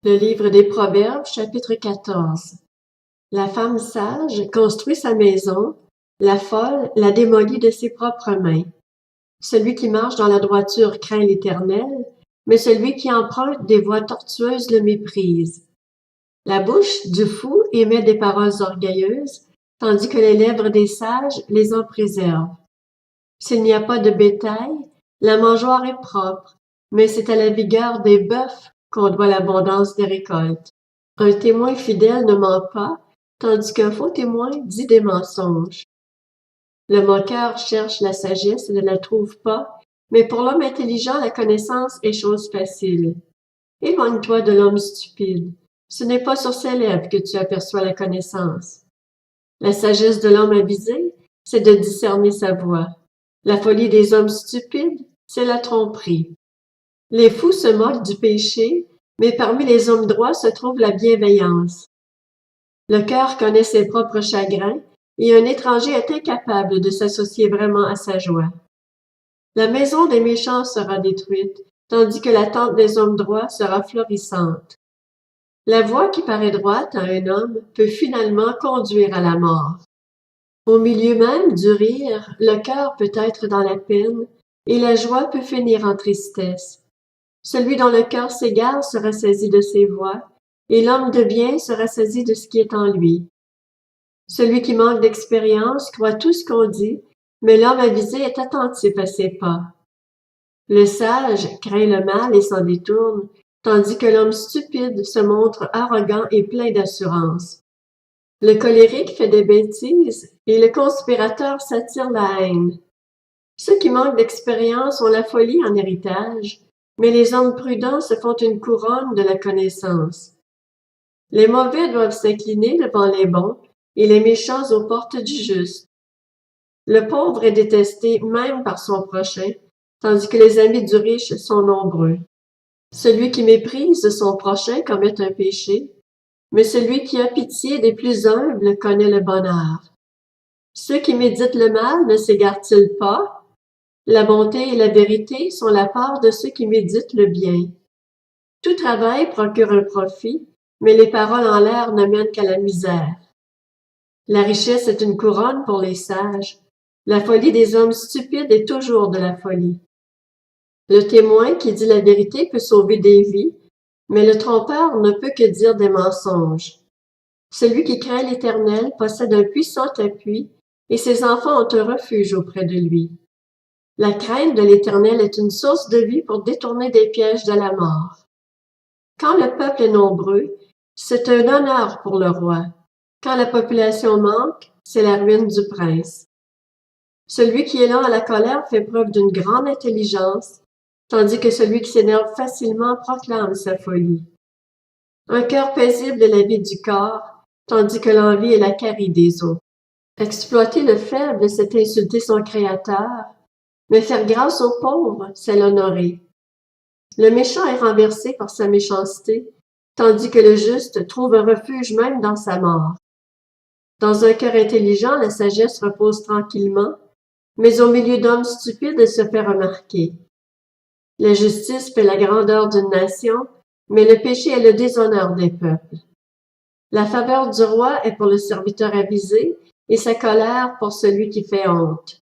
Le livre des Proverbes, chapitre 14. La femme sage construit sa maison, la folle la démolit de ses propres mains. Celui qui marche dans la droiture craint l'Éternel, mais celui qui emprunte des voies tortueuses le méprise. La bouche du fou émet des paroles orgueilleuses, tandis que les lèvres des sages les en préservent. S'il n'y a pas de bétail, la mangeoire est propre, mais c'est à la vigueur des bœufs qu'on doit l'abondance des récoltes. Un témoin fidèle ne ment pas, tandis qu'un faux témoin dit des mensonges. Le moqueur cherche la sagesse et ne la trouve pas, mais pour l'homme intelligent, la connaissance est chose facile. Éloigne-toi de l'homme stupide. Ce n'est pas sur ses lèvres que tu aperçois la connaissance. La sagesse de l'homme avisé, c'est de discerner sa voie. La folie des hommes stupides, c'est la tromperie. Les fous se moquent du péché, mais parmi les hommes droits se trouve la bienveillance. Le cœur connaît ses propres chagrins, et un étranger est incapable de s'associer vraiment à sa joie. La maison des méchants sera détruite, tandis que la tente des hommes droits sera florissante. La voie qui paraît droite à un homme peut finalement conduire à la mort. Au milieu même du rire, le cœur peut être dans la peine, et la joie peut finir en tristesse. Celui dont le cœur s'égare sera saisi de ses voies, et l'homme de bien sera saisi de ce qui est en lui. Celui qui manque d'expérience croit tout ce qu'on dit, mais l'homme avisé est attentif à ses pas. Le sage craint le mal et s'en détourne, tandis que l'homme stupide se montre arrogant et plein d'assurance. Le colérique fait des bêtises, et le conspirateur s'attire la haine. Ceux qui manquent d'expérience ont la folie en héritage, mais les hommes prudents se font une couronne de la connaissance. Les mauvais doivent s'incliner devant les bons, et les méchants aux portes du juste. Le pauvre est détesté même par son prochain, tandis que les amis du riche sont nombreux. Celui qui méprise son prochain commet un péché, mais celui qui a pitié des plus humbles connaît le bonheur. Ceux qui méditent le mal ne s'égarent-ils pas? La bonté et la vérité sont la part de ceux qui méditent le bien. Tout travail procure un profit, mais les paroles en l'air ne mènent qu'à la misère. La richesse est une couronne pour les sages. La folie des hommes stupides est toujours de la folie. Le témoin qui dit la vérité peut sauver des vies, mais le trompeur ne peut que dire des mensonges. Celui qui craint l'Éternel possède un puissant appui, et ses enfants ont un refuge auprès de lui. La crainte de l'Éternel est une source de vie pour détourner des pièges de la mort. Quand le peuple est nombreux, c'est un honneur pour le roi. Quand la population manque, c'est la ruine du prince. Celui qui est lent à la colère fait preuve d'une grande intelligence, tandis que celui qui s'énerve facilement proclame sa folie. Un cœur paisible est la vie du corps, tandis que l'envie est la carie des os. Exploiter le faible, c'est insulter son Créateur, mais faire grâce aux pauvres, c'est l'honorer. Le méchant est renversé par sa méchanceté, tandis que le juste trouve un refuge même dans sa mort. Dans un cœur intelligent, la sagesse repose tranquillement, mais au milieu d'hommes stupides, elle se fait remarquer. La justice fait la grandeur d'une nation, mais le péché est le déshonneur des peuples. La faveur du roi est pour le serviteur avisé, et sa colère pour celui qui fait honte.